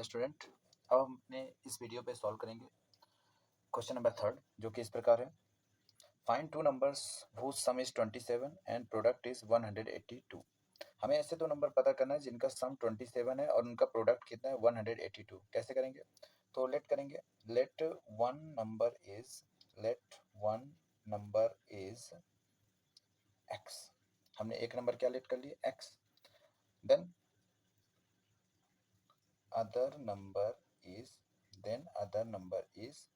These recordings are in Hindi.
स्टूडेंट, अब हम अपने इस वीडियो पे सॉल्व करेंगे क्वेश्चन नंबर 3 जो कि इस प्रकार है। Find two numbers whose some is 27 and product is 182। हमें ऐसे दो नंबर पता करना है जिनका सम 27 है और उनका प्रोडक्ट कितना है 182। कैसे करेंगे? तो लेट करेंगे। Let one number is x। हमने एक नंबर क्या लेट कर लिया x। Then other number is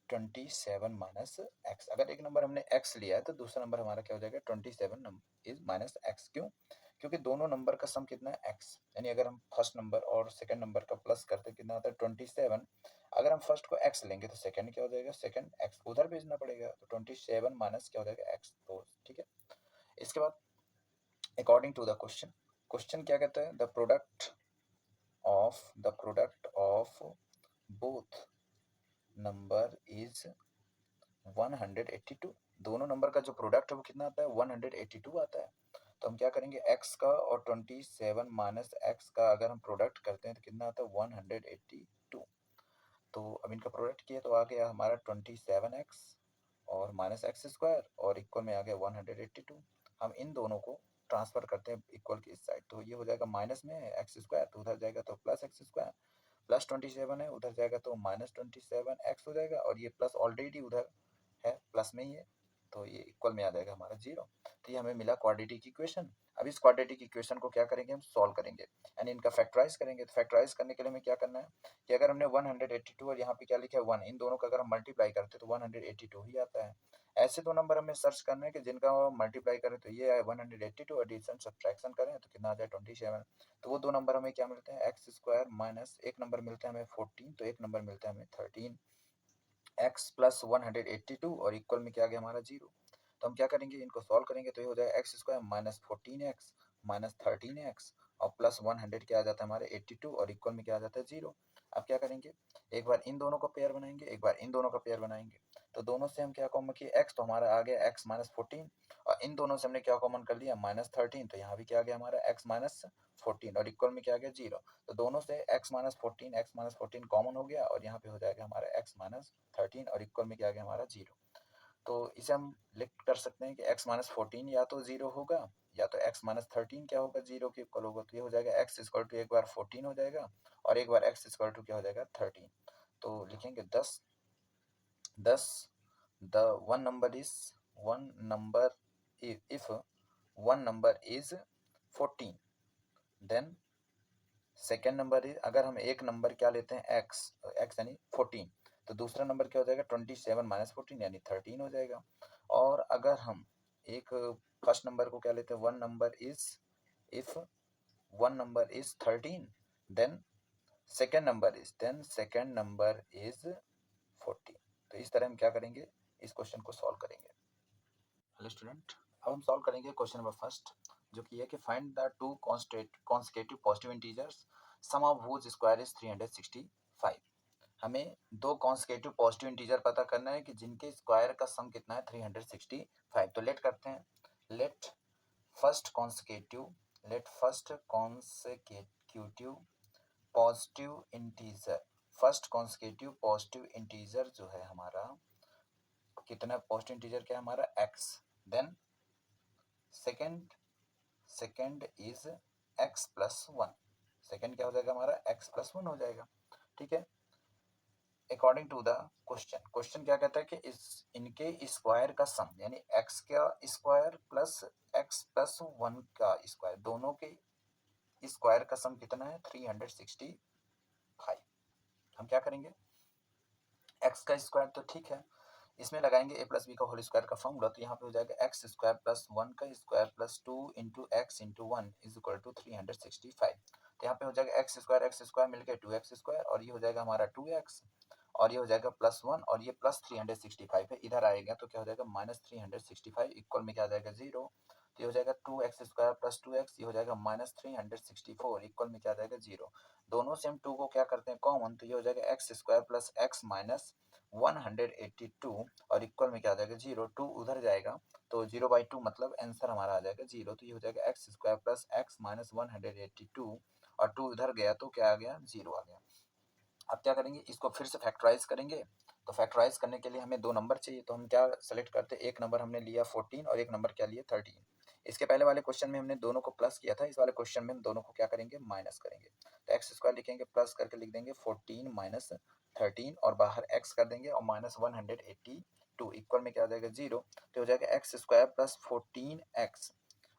27 minus x. अगर एक नंबर हमने x लिया है तो दूसरा नंबर हमारा क्या हो जाएगा 27 इज माइनस एक्स। क्यों? क्योंकि दोनों नंबर का सम कितना है x। यानी अगर हम फर्स्ट नंबर और सेकंड नंबर का प्लस करते कितना आता है 27। अगर हम फर्स्ट को x लेंगे तो सेकंड क्या हो जाएगा सेकंड x उधर भेजना पड़ेगा तो 27 माइनस क्या हो जाएगा x। तो ठीक है। इसके बाद अकॉर्डिंग टू द क्वेश्चन क्या कहता है the product of both number is 182। दोनों नंबर का जो प्रोडक्ट है वो कितना आता है 182 आता है। तो हम क्या करेंगे x का और 27 माइनस एक्स का अगर हम प्रोडक्ट करते हैं तो कितना आता है 182। तो अब इनका प्रोडक्ट किया तो आ गया हमारा 27x और माइनस एक्स स्क्वायर और इक्वल में आ गया 182। हम इन दोनों को ट्रांसफर करते हैं इक्वल की इस साइड तो ये हो जाएगा माइनस में एक्स स्क्वायर तो उधर जाएगा तो प्लस एक्स स्क्वायर प्लस 27 है उधर जाएगा तो माइनस 27x हो जाएगा और ये प्लस ऑलरेडी उधर है प्लस में ही है तो ये इक्वल में आ जाएगा हमारा 0। तो ये हमें मिला क्वाड्रेटिक इक्वेशन। अब इस क्वाड्रेटिक इक्वेशन को क्या करेंगे हम सॉल्व करेंगे यानी इनका फैक्टराइज करेंगे। तो फैक्टराइज करने के लिए हमें क्या करना है कि अगर हमने 182 और यहाँ पे क्या लिखा है 1 इन दोनों का अगर हम मल्टीप्लाई करते तो 182 ही आता है। ऐसे दो नंबर हमें सर्च करना है कि जिनका मल्टीप्लाई करें तो ये है 182 एडिशन सब्ट्रैक्शन करें तो कितना आ जाए 27। तो वो दो नंबर हमें क्या मिलते हैं एक्स स्क्वायर माइनस एक नंबर मिलता है हमें 14 तो एक नंबर मिलता है हमें 13 x प्लस 182 और इक्वल में क्या आ गया हमारा 0। तो हम क्या करेंगे इनको सॉल्व करेंगे तो ये हो जाएगा x square minus 14x minus 13x और प्लस 100 क्या आ जाता है हमारे 82 और इक्वल में क्या आ जाता है 0। अब क्या करेंगे एक बार इन दोनों का पेयर बनाएंगे एक बार इन दोनों का पेयर बनाएंगे। तो दोनों से हम क्या कॉमन किए x तो हमारा आ गया x माइनस 14 और इन दोनों से हमने क्या कॉमन कर लिया माइनस 13 तो यहाँ भी क्या आ गया हमारा x माइनस 14 और इक्वल में क्या आ गया 0। तो दोनों से x माइनस 14 कॉमन हो गया और यहाँ पे हो जाएगा हमारा x माइनस 13 और इक्वल में क्या आ गया हमारा 0। तो इसे हम लिख कर सकते हैं कि x माइनस 14 या तो 0 होगा या तो x माइनस 13 क्या होगा 0 के इक्वल होगा। तो ये हो जाएगा x इक्वल टू एक बार 14 हो जाएगा और एक बार x इक्वल टू क्या हो जाएगा 13। तो लिखेंगे 10 the one number if one number is 14 then second number is अगर हम एक नंबर क्या लेते हैं x यानी 14 तो दूसरा नंबर क्या हो जाएगा 27 माइनस 14 यानी 13 हो जाएगा। और अगर हम एक फर्स्ट नंबर को क्या लेते हैं one number is if one number is 13 then second number is 14। तो इस तरह हम क्या करेंगे इस क्वेश्चन को सॉल्व करेंगे। हेलो स्टूडेंट, अब हम सॉल्व करेंगे क्वेश्चन नंबर फर्स्ट जो कि है कि find the two consecutive positive integers sum of whose square is 365। हमें दो कॉन्सेक्यूटिव पॉजिटिव इंटीजर पता करना है कि जिनके स्क्वायर का सम कितना है 365। तो लेट करते हैं let first consecutive positive integer first consecutive positive integer जो है हमारा कितना पॉजिटिव इंटीजर क्या है हमारा x। Then second is x plus 1। Second क्या हो जाएगा हमारा x प्लस 1 हो जाएगा। ठीक है। अकॉर्डिंग टू द क्वेश्चन क्या कहता है कि इनके स्क्वायर का सम यानी x का स्क्वायर प्लस x प्लस 1 का स्क्वायर दोनों के स्क्वायर का सम कितना है 365। हम क्या करेंगे x का स्क्वायर तो ठीक है इसमें लगाएंगे a प्लस बी का होल स्क्वायर का फॉर्मूला तो यहाँ पे हो जाएगा एक्स स्क्वायर प्लस 1 का square plus 2 into x into 1 is equal to 365। तो यहाँ पे हो जाएगा एक्स स्क्वायर मिलकर 2x स्क्वायर और ये हो जाएगा हमारा 2x और ये हो जाएगा प्लस 1 और ये प्लस 365 है इधर आएगा तो क्या हो जाएगा माइनस 365 इक्वल में क्या आ जाएगा 0। तो ये हो जाएगा 2x स्क्वायर प्लस 2x ये हो जाएगा माइनस 364 इक्वल में क्या आ जाएगा 0। दोनों से हम 2 को क्या करते हैं कॉमन तो ये हो जाएगा x square plus x minus 182 और इक्वल में क्या आ जाएगा 0। 2 उधर जाएगा तो 0/2 मतलब आंसर हमारा आ जाएगा 0। तो ये हो जाएगा x square plus x minus 182 और 2 उधर गया तो क्या आ गया 0 आ गया। अब क्या करेंगे, इसको फिर से फैक्टराइज करेंगे। तो फैक्टराइज करने के लिए हमें दो नंबर चाहिए, तो हम क्या सेलेक्ट करते हैं, एक नंबर हमने लिया 14 और एक नंबर क्या लिया 13। इसके पहले वाले क्वेश्चन में हमने दोनों को प्लस किया था, इस वाले क्वेश्चन में हम दोनों को क्या करेंगे, माइनस करेंगे। तो एक्स स्क्वायर लिखेंगे, प्लस करके लिख देंगे 14 माइनस 13 और बाहर एक्स कर देंगे और माइनस 182 इक्वल में क्या आ जाएगा 0। तो हो जाएगा एक्स स्क्वायर प्लस 14x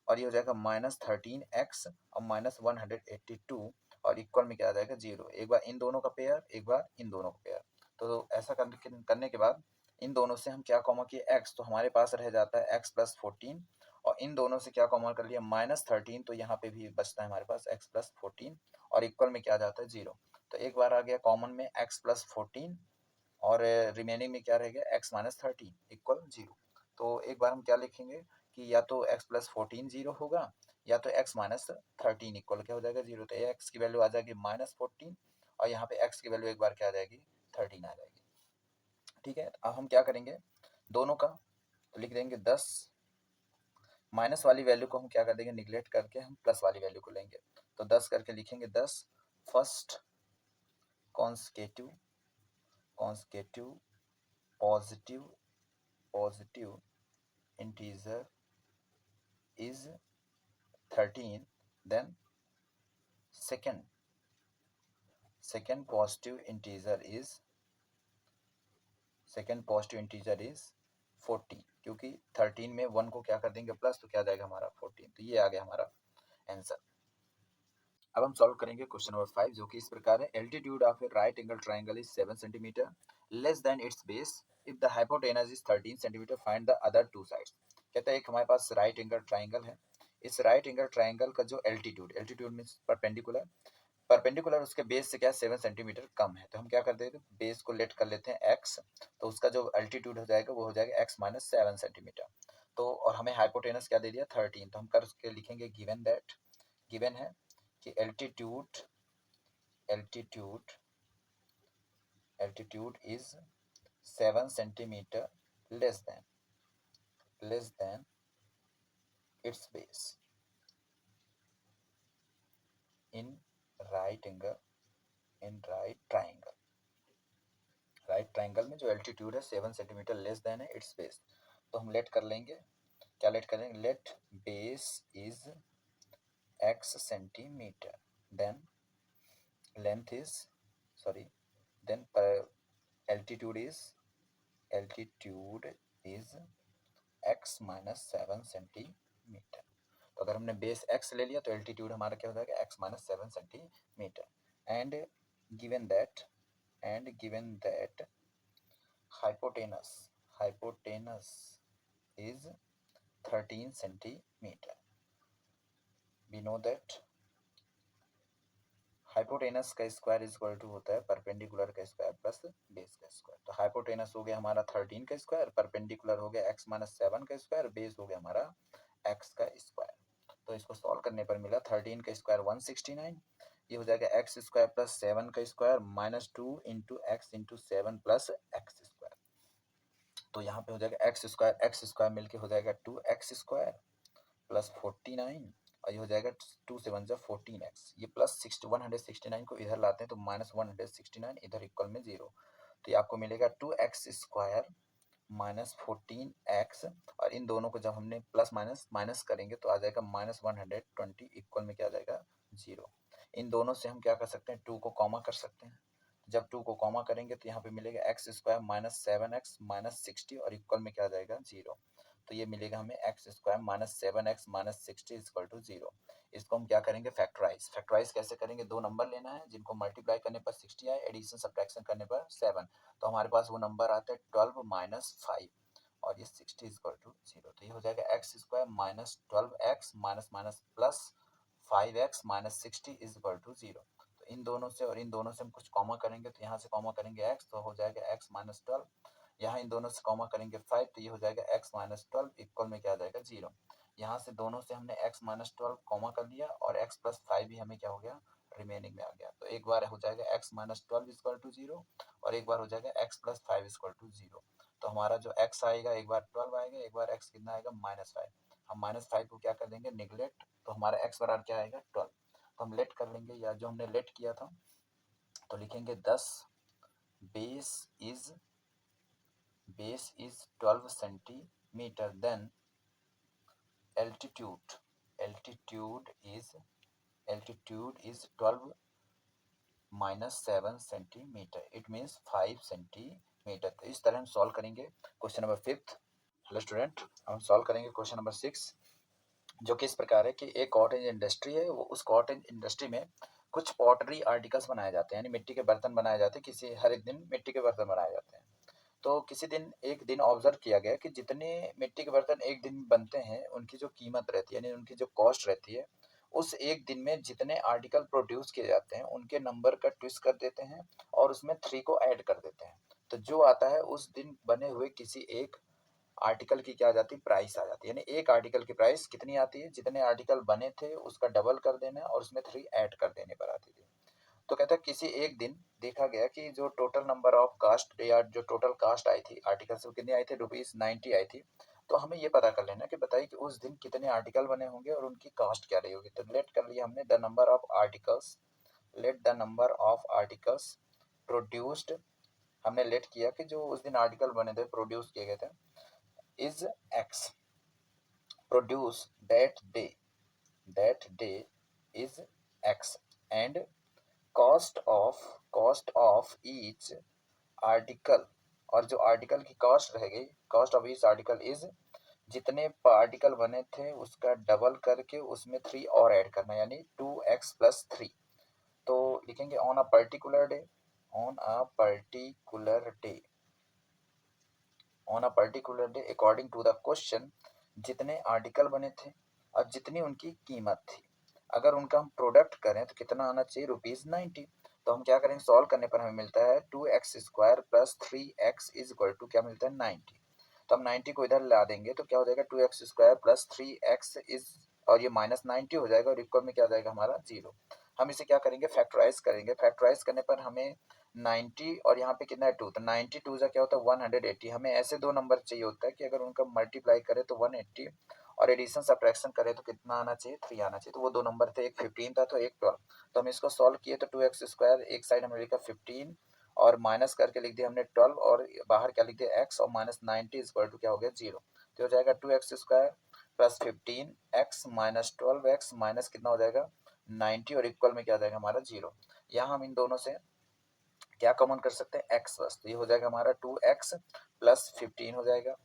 और ये हो जाएगा माइनस 13x और माइनस 182 और इक्वल में क्या आ जाएगा 0। एक बार इन दोनों का पेयर, एक बार इन दोनों का पेयर। तो ऐसा करने के बाद इन दोनों से हम क्या कॉमन किए x, तो हमारे पास रह जाता है x प्लस 14 और इन दोनों से क्या कॉमन कर लिया माइनस 13, तो यहाँ पे भी बचता है हमारे पास x प्लस 14 और इक्वल में क्या आ जाता है 0। तो एक बार आ गया कॉमन में x प्लस 14 और रिमेनिंग में क्या रह गया x माइनस 13 इक्वल 0। तो एक बार हम क्या लिखेंगे कि या तो x प्लस 14 0 होगा या तो x माइनस 13 इक्वल क्या हो जाएगा 0। तो x की वैल्यू आ जाएगी माइनस 14 और यहाँ पे x की वैल्यू एक बार क्या आ जाएगी 13 आ जाएगी। ठीक है, अब हम क्या करेंगे दोनों का, तो लिख देंगे 10, माइनस वाली वैल्यू को हम क्या कर देंगे निगलेक्ट करके हम प्लस वाली वैल्यू को लेंगे। तो 10 करके लिखेंगे 10 first consecutive positive positive integer is 13, then second positive integer is 40, क्योंकि 13 में 1 को क्या कर देंगे प्लस, तो क्या आ जाएगा हमारा 14। तो ये आ गया हमारा आंसर। अब हम सॉल्व करेंगे क्वेश्चन नंबर 5 जो कि इस प्रकार है, altitude of A right angle triangle is 7 centimetre less than its base if the hypotenuse is 13 centimetre find the other two sides. कहता है एक हमारे पास राइट एंगल ट्राइंगल है, इस राइट एंगल ट्राइंगल का जो एल्टीट्यूड मींस परपेंडिकुलर उसके बेस से क्या 7 सेंटीमीटर कम है। तो हम क्या कर देते हैं बेस को लेट कर लेते हैं x, तो उसका जो अल्टीट्यूड हो जाएगा वो हो जाएगा x माइनस 7 सेंटीमीटर। तो और हमें हाइपोटेनस क्या दे दिया 13, तो हम करके लिखेंगे गिवन है कि altitude is 7 centimetre less than its base in right triangle में जो एल्टीट्यूड है 7 सेंटीमीटर लेस देन है इट्स बेस। तो हम लेट कर लेंगे, क्या लेट करेंगे, let base is x centimetre then length is sorry then altitude is x minus 7 centimetre. तो अगर हमने बेस x ले लिया तो एल्टीट्यूड हमारा क्या हो जाएगा x minus 7 centimetre. And given that hypotenuse is 13 centimeter. We know that hypotenuse का स्क्वायर इज इक्वल टू होता है परपेंडिकुलर का स्क्वायर प्लस बेस का स्क्वायर। तो हाइपोटेनस हो गया हमारा 13 का स्क्वायर, परपेंडिकुलर हो गया x माइनस 7 का स्क्वायर, बेस हो गया हमारा x का स्क्वायर। तो इसको सॉल्व करने पर मिला 13 का स्क्वायर 169, ये हो जाएगा x स्क्वायर प्लस 7 का square minus 2 into x into 7 plus x square. तो यहाँ पे हो जाएगा एक्स स्क्वायर मिलके हो जाएगा 2x स्क्वायर प्लस 49 और ये हो जाएगा 2 से 1 जा 14x। ये प्लस 169 को इधर लाते हैं तो माइनस 169 इधर इक्वल में 0। तो ये आपको मिलेगा 2x स्क्वायर माइनस 14x और इन दोनों को जब हमने प्लस माइनस माइनस करेंगे तो आ जाएगा माइनस 120 इक्वल में क्या आ जाएगा 0। इन दोनों से हम क्या कर सकते हैं 2 को कॉमा कर सकते हैं। जब 2 को कॉमा करेंगे तो यहाँ पे मिलेगा x square minus 7x minus 60 और इक्वल में क्या आ जाएगा 0। तो ये मिलेगा हमें x square minus 7x minus 60 equal to 0। इसको हम क्या करेंगे फैक्टराइज कैसे करेंगे, दो नंबर लेना है जिनको मल्टीप्लाई करने पर 60 आए, एडिशन सब्ट्रैक्शन करने पर 7। तो हमारे पास वो नंबर आता है 12 माइनस 5 और ये 60 इक्वल टू 0। तो ये हो जाएगा x square minus 12x minus minus plus 5x minus 60 is equal to 0। तो इन दोनों से और इन दोनों से हम कुछ कॉमा करेंगे तो यहाँ से कॉमा करेंगे x तो हो जाएगा x माइनस 12, यहाँ इन दोनों से कॉमा करेंगे 5 तो ये हो जाएगा x माइनस 12 इक्वल में क्या आ जाएगा 0। यहाँ से दोनों से हमने x माइनस 12 कॉमा कर लिया और x प्लस 5 भी हमें क्या हो गया रिमेनिंग में आ गया। तो एक बार हो जाएगा x माइनस 12 इक्वल टू 0 और एक बार हो जाएगा x प्लस 5 इक्वल टू 0। तो हमारा जो x आएगा एक बार 12 आएगा, एक बार x कितना आएगा माइनस 5। हम माइनस 5 को क्या कर देंगे निगलेक्ट, तो हमारा x बराबर क्या आएगा 12। तो हम लेट कर लेंगे या जो हमने लेट किया था तो लिखेंगे 10 base is 12 centimetre, then altitude is 12 minus 7 centimetre, it means 5 centimetre. तो इस तरह हम सॉल्व करेंगे क्वेश्चन नंबर 5। हेलो स्टूडेंट, हम सॉल्व करेंगे क्वेश्चन नंबर 6, जो कि इस प्रकार है कि एक कॉटेज इंडस्ट्री है, वो उस कॉटेज इंडस्ट्री में कुछ पॉटरी आर्टिकल्स बनाए जाते हैं, यानी मिट्टी के बर्तन बनाए जाते हैं। किसी हर एक दिन मिट्टी के बर्तन बनाए जाते हैं। तो किसी दिन एक दिन ऑब्जर्व किया गया कि जितने मिट्टी के बर्तन एक दिन बनते हैं, उनकी जो कीमत रहती है, यानी उनकी जो कॉस्ट रहती है, उस एक दिन में जितने आर्टिकल प्रोड्यूस किए जाते हैं उनके नंबर का ट्विस्ट कर देते हैं और उसमें 3 को ऐड कर देते हैं। तो जो आता है उस दिन बने हुए किसी एक आर्टिकल की क्या आ जाती है, प्राइस आ जाती है। यानी एक आर्टिकल की प्राइस कितनी आती है, जितने आर्टिकल बने थे उसका डबल कर देना और उसमें 3 ऐड कर देने पर आती थी। तो कहता है किसी एक दिन देखा गया कि जो टोटल नंबर ऑफ कास्ट या जो टोटल कास्ट आई थी आर्टिकल से, कितनी आई थी, ₹90 आई थी। तो हमें ये पता कर लेना कि बताइए कि उस दिन कितने आर्टिकल बने होंगे और उनकी कास्ट क्या रही होगी। तो लेट कर लिया हमने the number of articles, let the number of articles produced, हमने लेट किया कि जो उस दिन आर्टिकल बने थे, प्रोड्यूस किए गए थे, is x, produce that day is x, and cost of each article, और जो आर्टिकल की कॉस्ट रहेगी, cost of each article is, जितने आर्टिकल बने थे उसका डबल करके उसमें 3 और ऐड करना, यानी 2x+3। तो लिखेंगे on a particular day, on a particular day, on a particular day according to the question, जितने आर्टिकल बने थे और जितनी उनकी कीमत थी, अगर उनका हम प्रोडक्ट करें तो कितना आना चाहिए, ₹90। तो हम क्या करेंगे, सॉल्व करने पर हमें मिलता है 2x² plus 3x is equal to क्या मिलता है, 90। तो हम 90 को इधर ला देंगे तो क्या हो जाएगा, 2x² प्लस 3x इज, और ये माइनस 90 हो जाएगा और इक्वल में क्या हो जाएगा हमारा 0। हम इसे क्या करेंगे, फैक्टराइज करेंगे। फैक्टराइज करने पर हमें 90 और यहाँ पे कितना है 2, तो 90 2 जा क्या होता है 180। हमें ऐसे दो नंबर चाहिए होता है कि अगर उनका मल्टीप्लाई करें तो 180 और एडिशन सब्ट्रैक्शन करें तो कितना आना चाहिए, 3 आना चाहिए। तो वो दो नंबर थे, एक 15 था तो एक 12। तो हम इसको सॉल्व किए तो 2x², एक साइड हमने लिखा 15 और माइनस करके लिख दिया हमने 12, और बाहर क्या लिख दिया x, और माइनस 90 इज इक्वल टू क्या हो गया 0। तो हो जाएगा 2x² plus 15x minus 12x minus कितना हो जाएगा 90, और इक्वल में क्या आ जाएगा हमारा 0। यहाँ हम इन दोनों से क्या कॉमन कर सकते हैं, x बस, तो ये हो जाएगा हमारा 2x प्लस 15 हो जाएगा।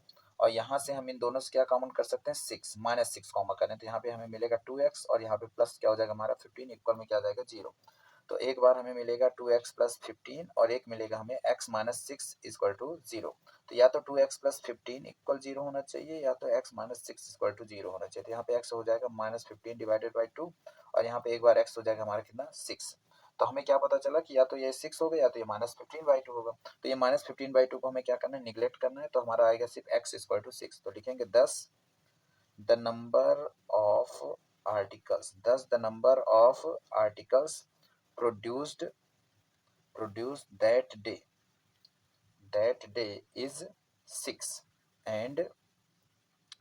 और यहाँ से हम इन दोनों से क्या कॉमन कर सकते हैं, 6, माइनस 6 कॉमन करें तो यहाँ पे हमें मिलेगा 2x और यहाँ पे प्लस क्या हो जाएगा हमारा 15, इक्वल में क्या आ जाएगा 0। तो एक बार हमें मिलेगा 2x प्लस 15 और एक मिलेगा हमें x माइनस 6 इक्वल टू 0। तो या तो 2x प्लस 15 इक्वल 0 होना चाहिए या तो x माइनस 6 इक्वल टू 0 होना चाहिए। तो यहाँ पे x हो जाएगा माइनस 15 डिवाइडेड बाई 2 और यहाँ पे एक बार x हो जाएगा हमारा कितना 6। तो हमें क्या पता चला कि या तो ये 6 होगा या तो ये माइनस 15/2 होगा। तो ये माइनस 15/2 को हमें क्या करना है, निगलेक्ट करना है। तो हमारा आएगा सिर्फ x इक्वल टू 6। तो लिखेंगे 10 the number of articles, 10 the number of articles produced that day is 6, and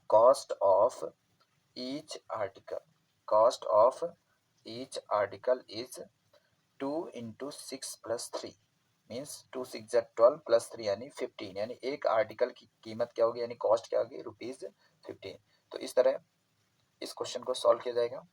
cost of each article is 2 into 6 plus 3, means 2 6 जा 12 प्लस 3 यानी 15, यानी एक आर्टिकल की कीमत क्या होगी, यानी कॉस्ट क्या होगी, ₹15। तो इस तरह इस क्वेश्चन को सॉल्व किया जाएगा।